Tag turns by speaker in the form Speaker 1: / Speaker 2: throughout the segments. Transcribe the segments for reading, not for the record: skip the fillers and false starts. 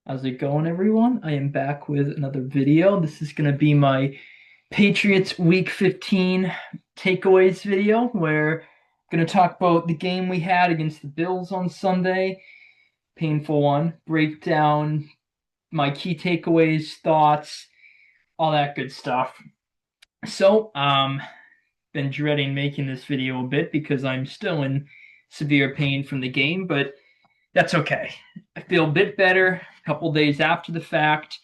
Speaker 1: How's it going, everyone? I am back with another video. This is going to be my Patriots Week 15 takeaways video, where I'm going to talk about the game we had against the Bills on Sunday. Painful one. Break down my key takeaways, thoughts, all that good stuff. So, been dreading making this video a bit because I'm still in severe pain from the game, but that's okay. I feel a bit better a couple days after the fact.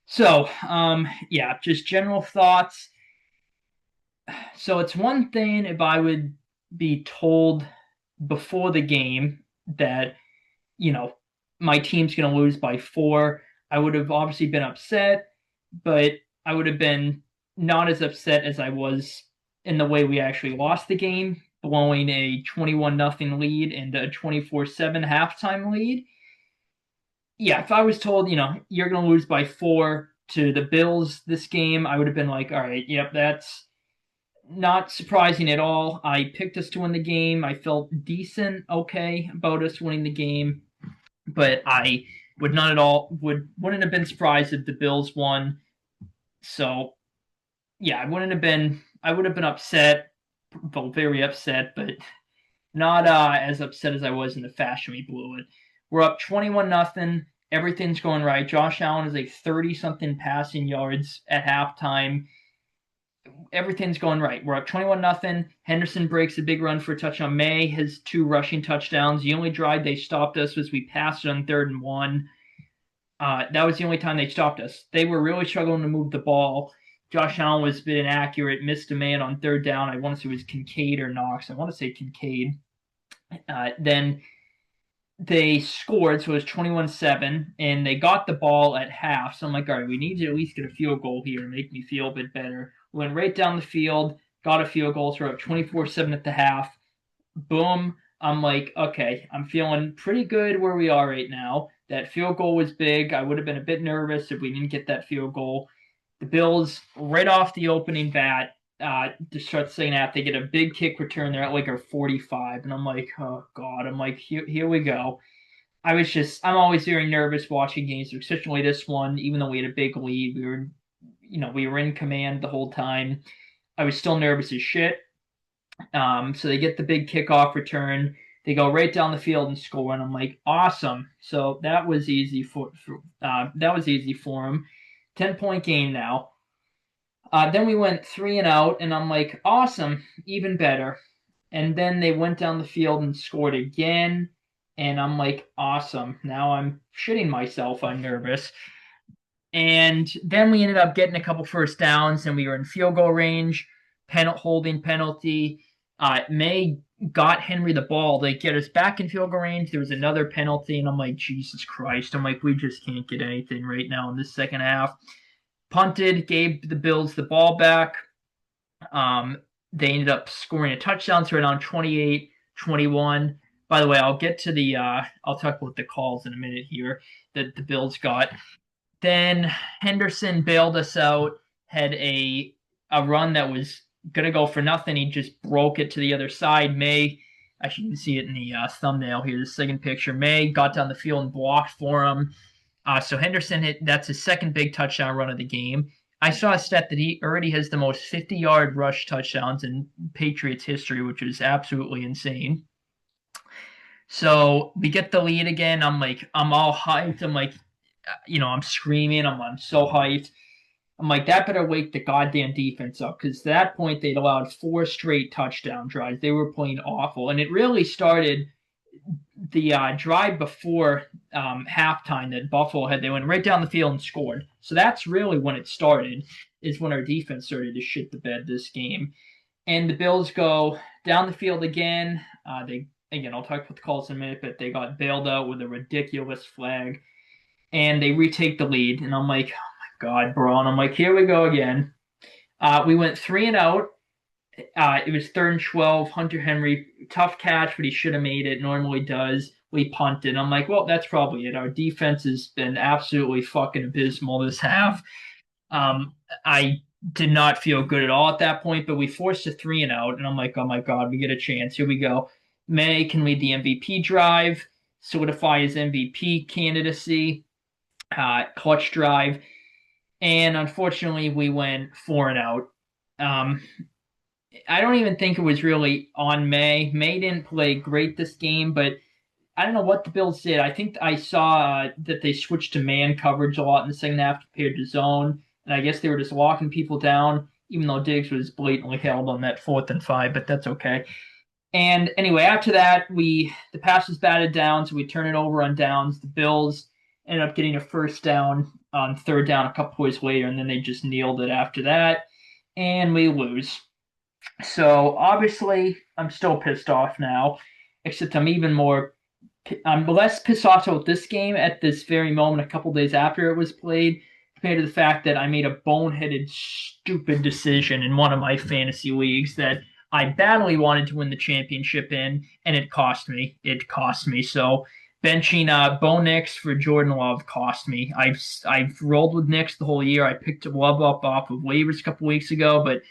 Speaker 1: So, yeah, just general thoughts. So it's one thing if I would be told before the game that, you know, my team's going to lose by 4. I would have obviously been upset, but I would have been not as upset as I was in the way we actually lost the game, blowing a 21-0 lead and a 24-7 halftime lead. Yeah, if I was told, you're going to lose by 4 to the Bills this game, I would have been like, all right, yep, that's not surprising at all. I picked us to win the game. I felt decent, okay about us winning the game, but I would not at all wouldn't have been surprised if the Bills won. So yeah, I would have been upset, well, very upset, but not as upset as I was in the fashion we blew it. We're up 21-0. Everything's going right. Josh Allen is like 30-something passing yards at halftime. Everything's going right. We're up 21-0. Henderson breaks a big run for a touchdown. May has 2 rushing touchdowns. The only drive they stopped us was we passed it on 3rd and 1. That was the only time they stopped us. They were really struggling to move the ball. Josh Allen was a bit inaccurate, missed a man on 3rd down. I want to say it was Kincaid or Knox. I want to say Kincaid. Then they scored, so it was 21-7, and they got the ball at half. So I'm like, all right, we need to at least get a field goal here to make me feel a bit better. Went right down the field, got a field goal, so we're up 24-7 at the half. Boom. I'm like, okay, I'm feeling pretty good where we are right now. That field goal was big. I would have been a bit nervous if we didn't get that field goal. The Bills, right off the opening bat, to start saying that they get a big kick return. They're at like our 45, and I'm like, oh god. I'm like, here we go. I'm always very nervous watching games, especially this one. Even though we had a big lead, we were in command the whole time. I was still nervous as shit. So they get the big kickoff return. They go right down the field and score, and I'm like, awesome. So that was easy for them. 10-point game now. Then we went 3-and-out, and I'm like, awesome, even better. And then they went down the field and scored again, and I'm like, awesome. Now I'm shitting myself. I'm nervous. And then we ended up getting a couple first downs, and we were in field goal range, holding penalty. May got Henry the ball. They get us back in field goal range. There was another penalty, and I'm like, Jesus Christ. I'm like, we just can't get anything right now in this second half. Punted, gave the Bills the ball back. They ended up scoring a touchdown, so we're down 28-21. By the way, I'll talk about the calls in a minute here that the Bills got. Then Henderson bailed us out, had a run that was going to go for nothing. He just broke it to the other side. May, actually, you can see it in the thumbnail here, the second picture. May got down the field and blocked for him. So Henderson that's his second big touchdown run of the game. I saw a stat that he already has the most 50-yard rush touchdowns in Patriots history, which is absolutely insane. So we get the lead again. I'm all hyped. I'm like, I'm screaming. I'm so hyped. I'm like, that better wake the goddamn defense up, because at that point they'd allowed 4 straight touchdown drives. They were playing awful, and it really started the drive before halftime that Buffalo had. They went right down the field and scored. So that's really when it started, is when our defense started to shit the bed this game. And the Bills go down the field again. I'll talk about the calls in a minute, but they got bailed out with a ridiculous flag, and they retake the lead. And I'm like, oh my god, bro. And I'm like, here we go again. We went 3-and-out. It was 3rd and 12. Hunter Henry, tough catch, but he should have made it. Normally does. We punted. I'm like, well, that's probably it. Our defense has been absolutely fucking abysmal this half. I did not feel good at all at that point, but we forced a 3-and-out, and I'm like, oh my god, we get a chance. Here we go. May can lead the MVP drive, solidify his MVP candidacy. clutch drive, and unfortunately we went 4-and-out. Um, I don't even think it was really on May. May didn't play great this game, but I don't know what the Bills did. I think I saw that they switched to man coverage a lot in the second half compared to zone, and I guess they were just locking people down, even though Diggs was blatantly held on that 4th and 5, but that's okay. And anyway, after that, the pass was batted down, so we turn it over on downs. The Bills ended up getting a first down on 3rd down a couple plays later, and then they just kneeled it after that, and we lose. So obviously, I'm still pissed off now, except I'm less pissed off with this game at this very moment, a couple days after it was played, compared to the fact that I made a boneheaded, stupid decision in one of my fantasy leagues that I badly wanted to win the championship in, and it cost me. It cost me. So benching Bo Nix for Jordan Love cost me. I've rolled with Nix the whole year. I picked Love up off of waivers a couple weeks ago, but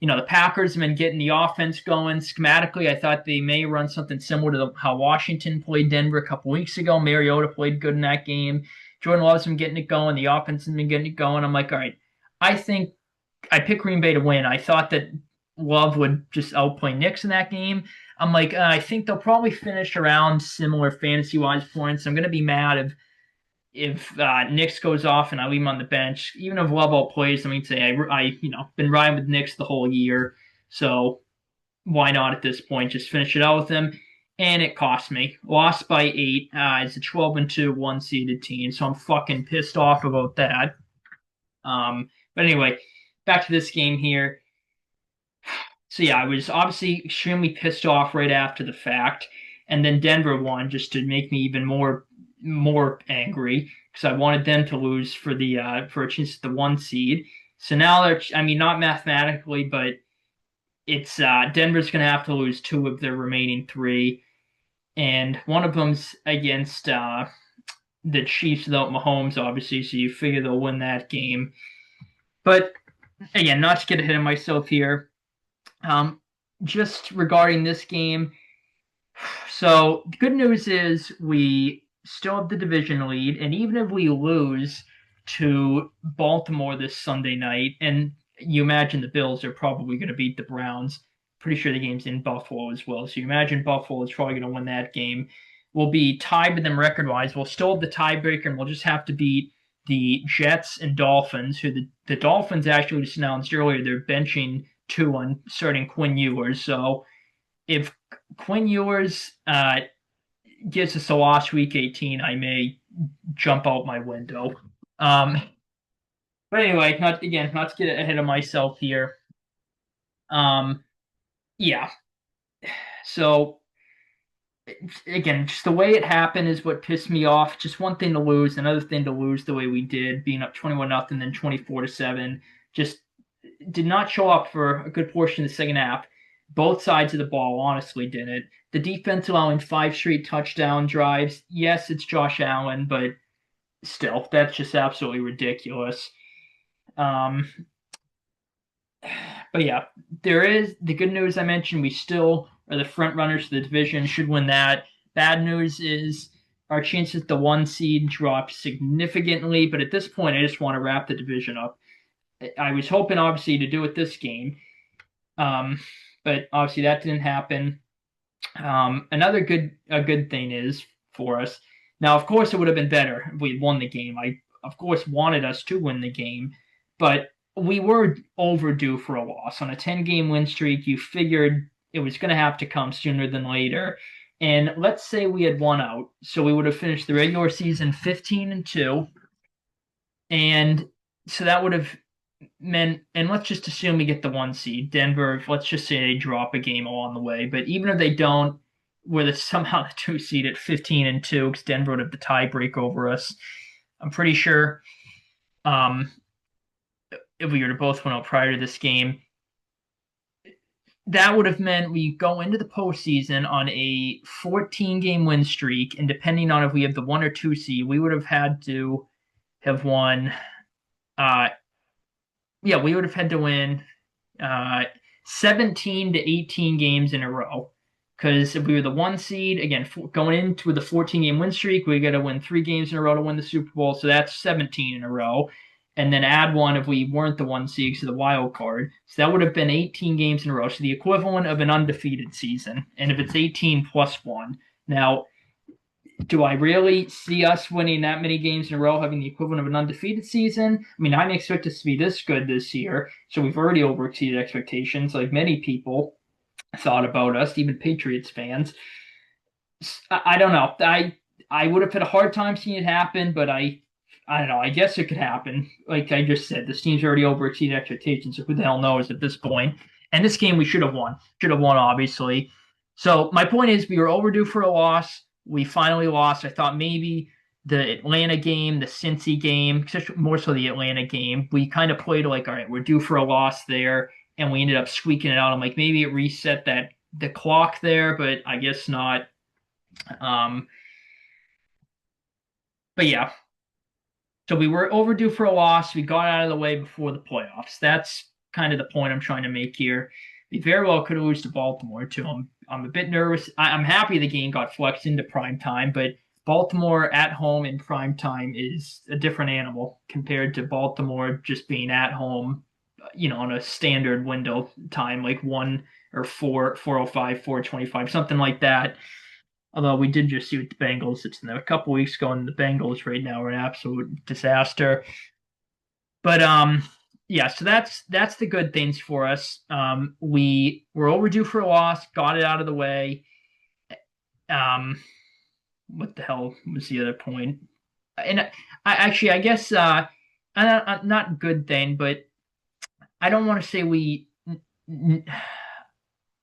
Speaker 1: the Packers have been getting the offense going schematically. I thought they may run something similar to how Washington played Denver a couple weeks ago. Mariota played good in that game. Jordan Love's been getting it going. The offense has been getting it going. I'm like, all right, I think I picked Green Bay to win. I thought that Love would just outplay Knicks in that game. I'm like, I think they'll probably finish around similar fantasy wise points. I'm going to be mad if Nix goes off and I leave him on the bench, even if Love plays, I mean, say I been riding with Nix the whole year, so why not at this point just finish it out with him? And it cost me. Lost by 8 as a 12-2 one-seeded team, so I'm fucking pissed off about that. But anyway, back to this game here. So yeah, I was obviously extremely pissed off right after the fact, and then Denver won just to make me even more angry because I wanted them to lose for a chance at the 1 seed. So now I mean, not mathematically, but it's Denver's going to have to lose 2 of their remaining 3, and one of them's against the Chiefs without Mahomes, obviously. So you figure they'll win that game. But again, not to get ahead of myself here. Um, just regarding this game, so the good news is we still have the division lead, and even if we lose to Baltimore this Sunday night, and you imagine the Bills are probably going to beat the Browns. Pretty sure the game's in Buffalo as well. So you imagine Buffalo is probably going to win that game. We'll be tied with them record-wise. We'll still have the tiebreaker, and we'll just have to beat the Jets and Dolphins, who the Dolphins actually just announced earlier they're benching 2 on starting Quinn Ewers. So if Quinn Ewers gives us a loss week 18, I may jump out my window. But anyway, not to get ahead of myself here. Yeah. So again, just the way it happened is what pissed me off. Just one thing to lose, another thing to lose the way we did, being up 21-0, then 24-7. Just did not show up for a good portion of the second half. Both sides of the ball honestly didn't. The defense allowing 5 straight touchdown drives. Yes, it's Josh Allen, but still, that's just absolutely ridiculous. But yeah, there is the good news I mentioned. We still are the front runners for the division, should win that. Bad news is our chances at the 1 seed dropped significantly, but at this point, I just want to wrap the division up. I was hoping, obviously, to do it this game, but obviously that didn't happen. Another good thing is for us. Now, of course, it would have been better if we had won the game. I, of course, wanted us to win the game, but we were overdue for a loss. On a 10-game win streak, you figured it was going to have to come sooner than later. And let's say we had won out, so we would have finished the regular season 15-2, and so that would have meant, and let's just assume we get the 1 seed. Denver, let's just say they drop a game along the way, but even if they don't, we're somehow the 2 seed at 15-2 because Denver would have the tiebreak over us. I'm pretty sure. If we were to both win out prior to this game, that would have meant we go into the postseason on a 14-game win streak, and depending on if we have the 1 or 2 seed, we would have had to have won. We would have had to win 17 to 18 games in a row because if we were the one seed, again, going into the 14-game win streak, we got to win 3 games in a row to win the Super Bowl. So that's 17 in a row. And then add one if we weren't the one seed to the wild card. So that would have been 18 games in a row. So the equivalent of an undefeated season. And if it's 18 plus one. Now, do I really see us winning that many games in a row, having the equivalent of an undefeated season? I mean, I didn't expect us to be this good this year. So we've already overexceeded expectations, like many people thought about us, even Patriots fans. I don't know. I would have had a hard time seeing it happen, but I don't know. I guess it could happen. Like I just said, this team's already overexceeded expectations. So who the hell knows at this point? And this game we should have won. Should have won, obviously. So my point is, we were overdue for a loss. We finally lost. I thought maybe the Atlanta game, the Cincy game, more so the Atlanta game, we kind of played like, all right, we're due for a loss there, and we ended up squeaking it out. I'm like, maybe it reset the clock there, but I guess not. Um, but yeah, so we were overdue for a loss. We got out of the way before the playoffs. That's kind of the point I'm trying to make here. We very well could have lost to Baltimore too. I'm a bit nervous. I'm happy the game got flexed into prime time, but Baltimore at home in prime time is a different animal compared to Baltimore just being at home, on a standard window time, like 1 or 4, 4:05, 4:25, something like that. Although we did just see with the Bengals, it's a couple weeks ago, and the Bengals right now are an absolute disaster. But yeah, so that's the good things for us. We were overdue for a loss, got it out of the way. Um, what the hell was the other point? And I guess not good thing, but I don't want to say I'm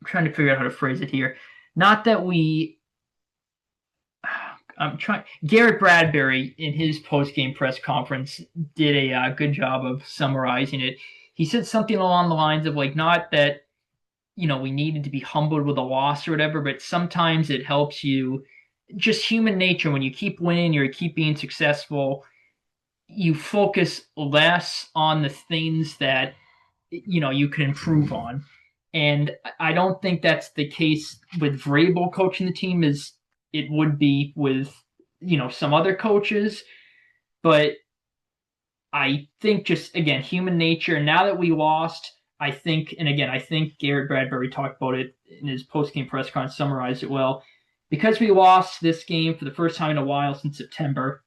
Speaker 1: trying to figure out how to phrase it here. Not that we I'm trying. Garrett Bradbury in his post-game press conference did a good job of summarizing it. He said something along the lines of like, not that we needed to be humbled with a loss or whatever, but sometimes it helps you. Just human nature. When you keep winning, you keep being successful. You focus less on the things that you can improve on. And I don't think that's the case with Vrabel coaching the team as it would be with some other coaches. But I think just again human nature. Now that we lost, I think, and again I think Garrett Bradbury talked about it in his post-game press conference, summarized it well. Because we lost this game for the first time in a while since September,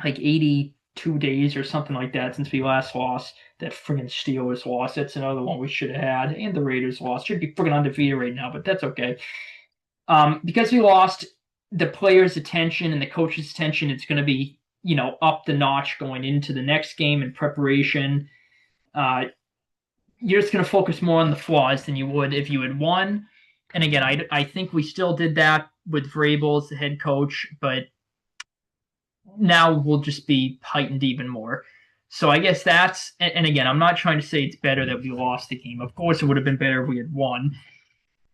Speaker 1: like 82 days or something like that since we last lost. That friggin' Steelers lost. That's another one we should have had. And the Raiders lost. Should be friggin' undefeated right now, but that's okay. Because we lost, the players' attention and the coach's attention, it's going to be, up the notch going into the next game in preparation. You're just going to focus more on the flaws than you would if you had won. And again, I think we still did that with Vrabel as the head coach, but now we'll just be heightened even more. So I guess and again, I'm not trying to say it's better that we lost the game. Of course, it would have been better if we had won.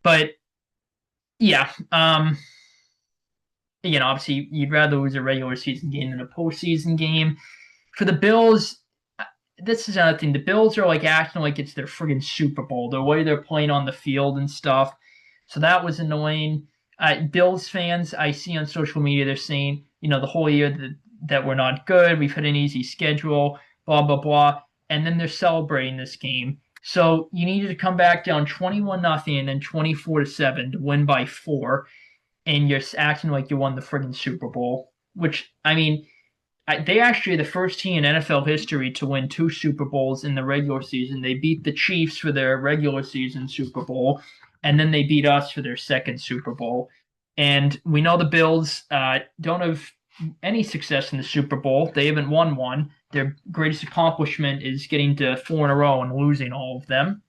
Speaker 1: But yeah, obviously you'd rather lose a regular season game than a postseason game. For the Bills, this is another thing. The Bills are like acting like it's their friggin' Super Bowl, the way they're playing on the field and stuff. So that was annoying. Bills fans, I see on social media, they're saying, the whole year that we're not good. We've had an easy schedule, blah, blah, blah. And then they're celebrating this game. So you needed to come back down 21-0 and then 24-7 to win by 4. And you're acting like you won the friggin' Super Bowl, which, I mean, they actually are the first team in NFL history to win 2 Super Bowls in the regular season. They beat the Chiefs for their regular season Super Bowl, and then they beat us for their second Super Bowl. And we know the Bills don't have any success in the Super Bowl. They haven't won one. Their greatest accomplishment is getting to 4 in a row and losing all of them.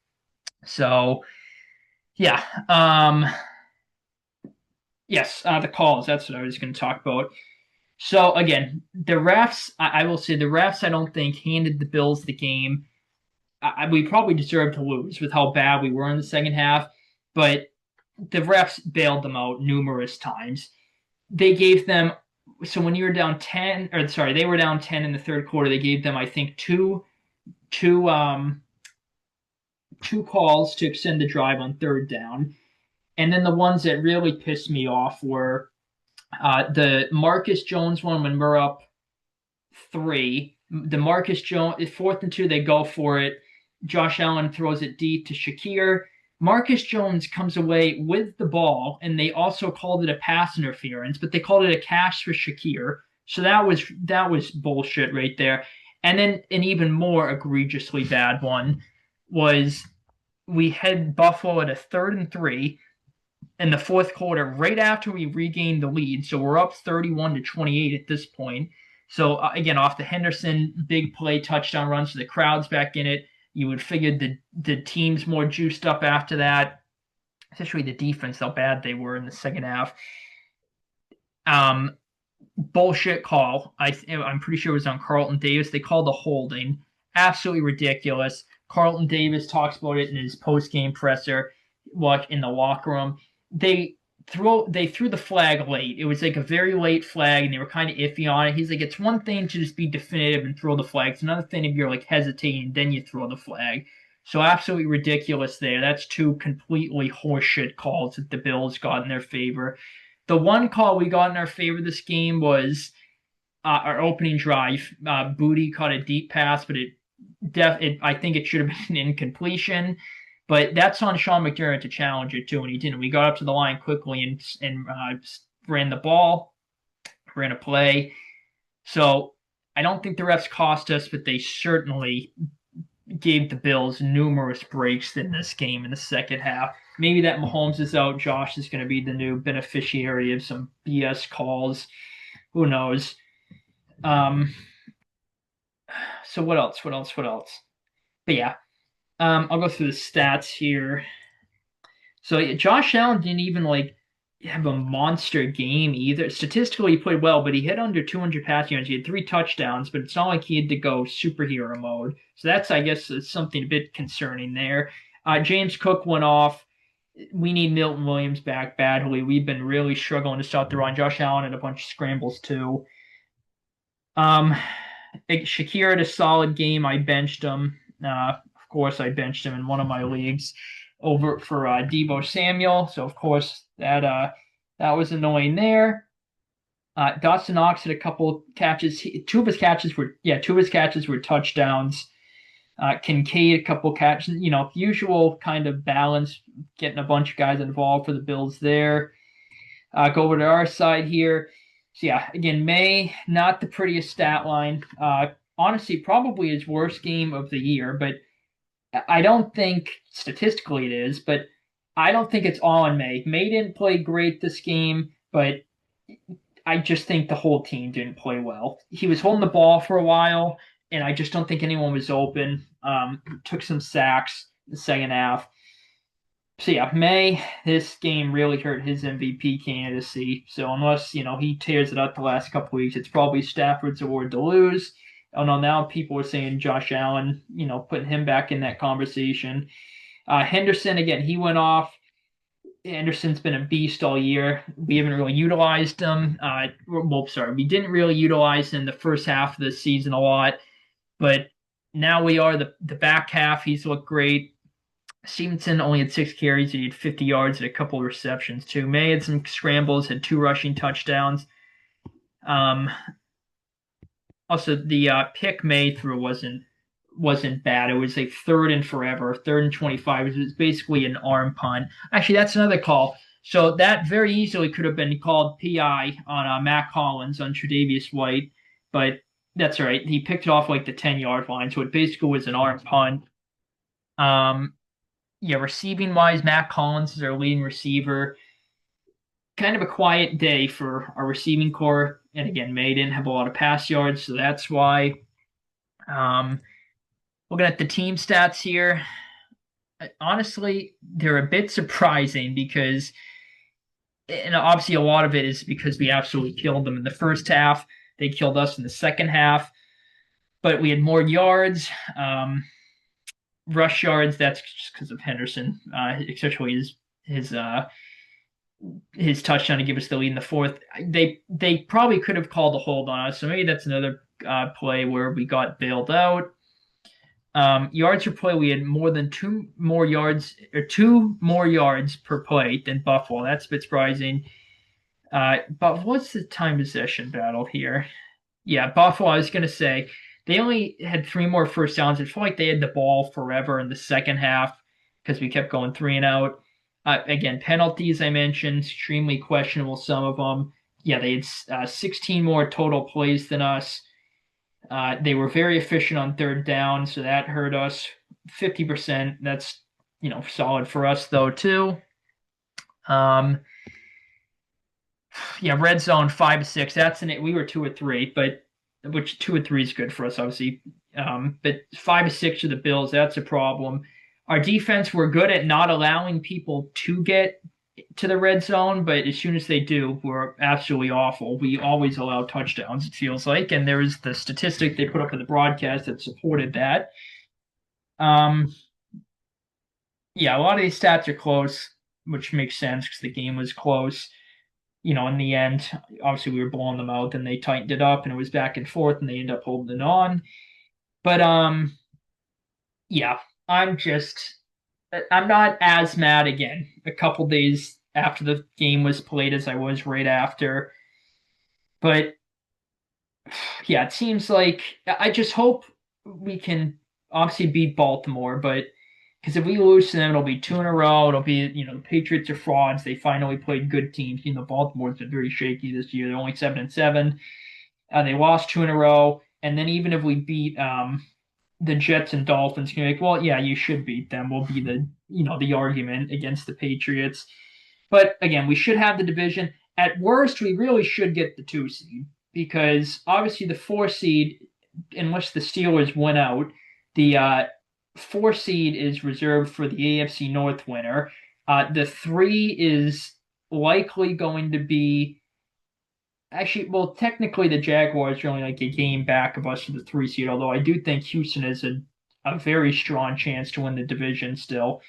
Speaker 1: So, yeah. Yes, the calls. That's what I was going to talk about. So again, the refs, I will say the refs, I don't think handed the Bills the game. We probably deserved to lose with how bad we were in the second half, but the refs bailed them out numerous times. They gave them, so when you were down 10, or sorry, they were down 10 in the third quarter. They gave them, I think, two calls to extend the drive on third down. And then the ones that really pissed me off were the Marcus Jones one when we're up three. The Marcus Jones, 4th and 2, they go for it. Josh Allen throws it deep to Shakir. Marcus Jones comes away with the ball, and they also called it a pass interference, but they called it a catch for Shakir. So that was bullshit right there. And then an even more egregiously bad one was we had Buffalo at a 3rd and 3 in the fourth quarter, right after we regained the lead. So we're up 31-28 at this point. So again, off the Henderson big play touchdown run, so the crowd's back in it. You would figure the team's more juiced up after that, especially the defense, how bad they were in the second half. Um, Bullshit call. I'm pretty sure it was on Carlton Davis. They called a holding. Absolutely ridiculous. Carlton Davis talks about it in his post game presser, like in the locker room. They threw the flag late. It was like a very late flag, and they were kind of iffy on it. He's like, it's one thing to just be definitive and throw the flag. It's another thing if you're like hesitating, then you throw the flag. So absolutely ridiculous there. That's two completely horseshit calls that the Bills got in their favor. The one call we got in our favor this game was our opening drive. Booty caught a deep pass, but I think it should have been an incompletion. But that's on Sean McDermott to challenge it too, and he didn't. We got up to the line quickly and ran the ball, ran a play. So I don't think the refs cost us, but they certainly gave the Bills numerous breaks in this game in the second half. Maybe that Mahomes is out. Josh is going to be the new beneficiary of some BS calls. Who knows? Um, so what else? What else? What else? But yeah, I'll go through the stats here. So yeah, Josh Allen didn't even like have a monster game either. Statistically, he played well, but he hit under 200 passing yards. He had 3 touchdowns, but it's not like he had to go superhero mode. So that's, I guess, something a bit concerning there. James Cook went off. We need Milton Williams back badly. We've been really struggling to stop the run. Josh Allen had a bunch of scrambles too. Um, Shakir had a solid game. I benched him. Of course, I benched him in one of my leagues over for Deebo Samuel. So of course that was annoying there. Dawson Knox had a couple catches. Two of his catches were touchdowns. Kincaid a couple catches. Usual kind of balance, getting a bunch of guys involved for the Bills there. Go over to our side here. So yeah, again, May, not the prettiest stat line. Honestly, probably his worst game of the year, but I don't think statistically it is, but I don't think it's all on May. May didn't play great this game, but I just think the whole team didn't play well. He was holding the ball for a while, and I just don't think anyone was open. Took some sacks in the second half. So yeah, May, this game really hurt his MVP candidacy. So unless, he tears it up the last couple weeks, it's probably Stafford's award to lose. Oh no, now people are saying Josh Allen, putting him back in that conversation. Henderson, again, he went off. Anderson's been a beast all year. We haven't really utilized him. We didn't really utilize him the first half of the season a lot, but now we are the back half. He's looked great. Stevenson only had 6 carries. He had 50 yards and a couple of receptions too. May had some scrambles, had 2 rushing touchdowns. Also, the pick May threw wasn't bad. It was like 3rd and 3rd and 25. It was basically an arm punt. Actually, that's another call. So that very easily could have been called PI on Matt Collins on Tre'Davious White, but that's all right. He picked it off like the 10-yard line, so it basically was an arm punt. Yeah, receiving wise, Matt Collins is our leading receiver. Kind of a quiet day for our receiving core. And again, May didn't have a lot of pass yards, so that's why. Looking at the team stats here, honestly, they're a bit surprising because, and obviously a lot of it is because we absolutely killed them in the first half. They killed us in the second half, but we had more yards. Rush yards, that's just because of Henderson, especially his touchdown to give us the lead in the fourth. They probably could have called a hold on us, so maybe that's another play where we got bailed out. Yards per play, we had more than two more yards per play than Buffalo. That's a bit surprising. But what's the time possession battle here? Yeah, Buffalo, I was going to say, they only had three more first downs. It felt like they had the ball forever in the second half because we kept going three and out. Again, penalties, I mentioned, extremely questionable, some of them. Yeah, they had 16 more total plays than us. They were very efficient on third down, so that hurt us 50%. That's, solid for us, though, too. Um, yeah, red zone 5 to 6. We were 2 or 3, but which 2 or 3 is good for us, obviously. But 5 to 6 are the Bills. That's a problem. Our defense, we're good at not allowing people to get to the red zone, but as soon as they do, we're absolutely awful. We always allow touchdowns, it feels like, and there is the statistic they put up in the broadcast that supported that. Um, yeah, a lot of these stats are close, which makes sense because the game was close. In the end, obviously we were blowing them out, and they tightened it up, and it was back and forth, and they ended up holding it on. But yeah, I'm just I'm not as mad again a couple days after the game was played as I was right after. But yeah, it seems like I just hope we can obviously beat Baltimore, but because if we lose to them, it'll be two in a row. It'll be, the Patriots are frauds. They finally played good teams. Baltimore's been very shaky this year. They're only 7-7. They lost two in a row, and then even if we beat the Jets and Dolphins, you're like, well, yeah, you should beat them. Will be the argument against the Patriots. But again, we should have the division. At worst, we really should get the 2 seed because obviously the 4 seed, unless the Steelers win out, the 4 seed is reserved for the AFC North winner. The 3 is likely going to be actually, well, technically the Jaguars are only like a game back of us for the 3 seed, although I do think Houston is a very strong chance to win the division still.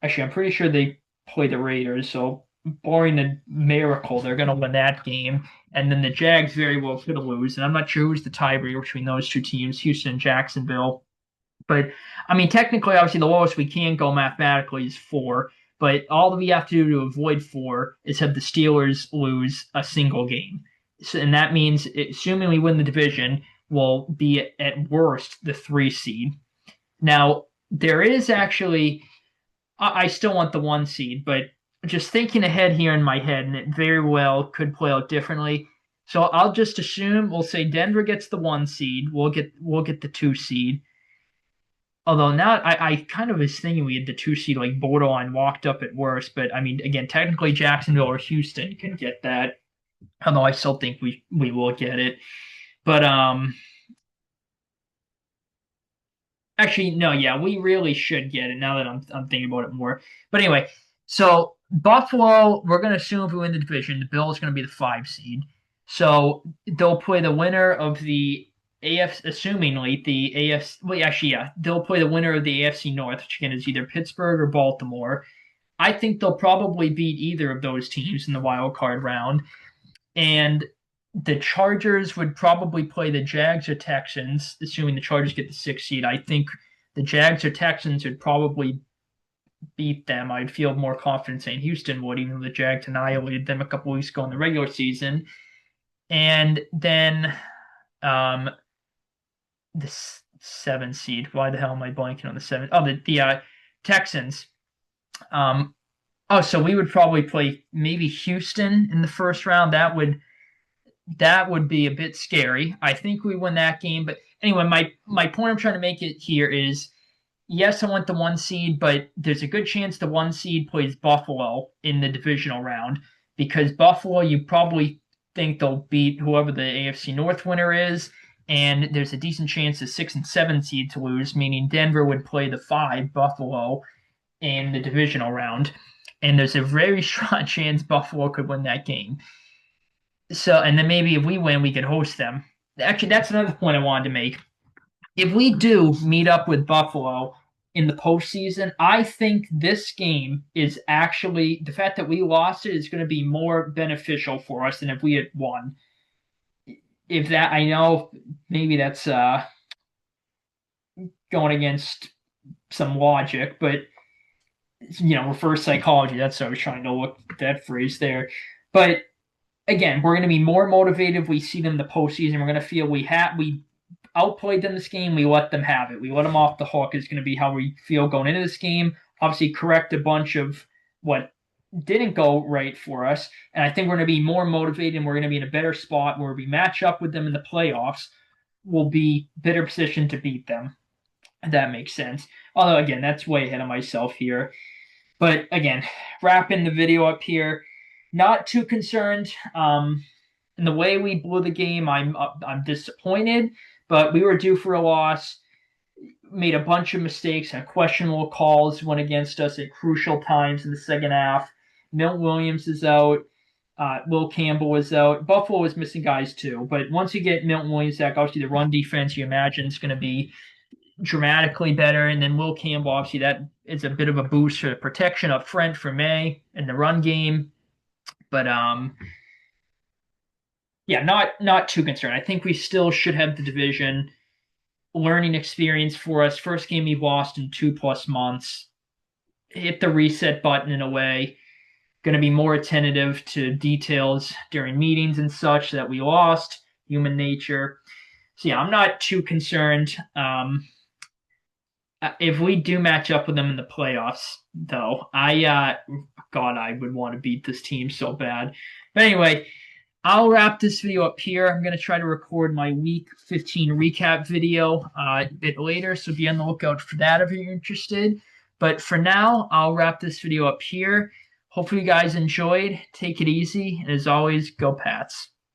Speaker 1: Actually, I'm pretty sure they play the Raiders, so barring a miracle, they're going to win that game. And then the Jags very well could lose. And I'm not sure who's the tiebreaker between those two teams, Houston and Jacksonville. But I mean, technically, obviously, the lowest we can go mathematically is 4. But all that we have to do to avoid 4 is have the Steelers lose a single game. So, and that means, assuming we win the division, we'll be at worst the 3 seed. Now, there is actually, I still want the 1 seed, but just thinking ahead here in my head, and it very well could play out differently. So I'll just assume we'll say Denver gets the 1 seed, we'll get the 2 seed. Although now I kind of was thinking we had the 2 seed like borderline walked up at worst, but I mean again technically Jacksonville or Houston can get that. Although I still think we will get it. But actually no, yeah, we really should get it now that I'm thinking about it more. But anyway, so Buffalo, we're gonna assume if we win the division, the Bills gonna be the 5 seed. So they'll play the winner of the assumingly the AFC. Well, actually, yeah, they'll play the winner of the AFC North, which again is either Pittsburgh or Baltimore. I think they'll probably beat either of those teams in the wild card round, and the Chargers would probably play the Jags or Texans, assuming the Chargers get the 6 seed. I think the Jags or Texans would probably beat them. I'd feel more confident saying Houston would, even though the Jags annihilated them a couple weeks ago in the regular season. And then the 7 seed. Why the hell am I blanking on the 7? Oh, the Texans. So we would probably play maybe Houston in the first round. That would be a bit scary. I think we win that game. But anyway, my point I'm trying to make it here is, yes, I want the 1 seed, but there's a good chance the 1 seed plays Buffalo in the divisional round because Buffalo, you probably think they'll beat whoever the AFC North winner is, and there's a decent chance the 6 and 7 seed to lose, meaning Denver would play the 5 Buffalo in the divisional round, and there's a very strong chance Buffalo could win that game. So, and then maybe if we win, we could host them. Actually, that's another point I wanted to make. If we do meet up with Buffalo in the postseason, I think this game is actually the fact that we lost it is going to be more beneficial for us than if we had won. If that, I know maybe that's going against some logic, but reverse psychology. That's what I was trying to look at that phrase there. But again, we're going to be more motivated if we see them in the postseason. We're going to feel we outplayed them this game. We let them have it. We let them off the hook is going to be how we feel going into this game. Obviously, correct a bunch of what didn't go right for us. And I think we're going to be more motivated and we're going to be in a better spot where we match up with them in the playoffs. We'll be better positioned to beat them. If that makes sense. Although, again, that's way ahead of myself here. But again, wrapping the video up here, not too concerned. In the way we blew the game, I'm disappointed, but we were due for a loss. Made a bunch of mistakes and questionable calls went against us at crucial times in the second half. Milton Williams is out. Will Campbell is out. Buffalo is missing guys too. But once you get Milton Williams back, obviously the run defense you imagine is going to be dramatically better. And then Will Campbell, obviously that is a bit of a boost for the protection up front for May in the run game. But yeah, not too concerned. I think we still should have the division. Learning experience for us. First game we've lost in 2+ months. Hit the reset button in a way. Going to be more attentive to details during meetings and such that we lost. Human nature. So yeah, I'm not too concerned. If we do match up with them in the playoffs, though, God, I would want to beat this team so bad. But anyway, I'll wrap this video up here. I'm going to try to record my Week 15 recap video a bit later, so be on the lookout for that if you're interested. But for now, I'll wrap this video up here. Hopefully you guys enjoyed. Take it easy. And as always, go Pats.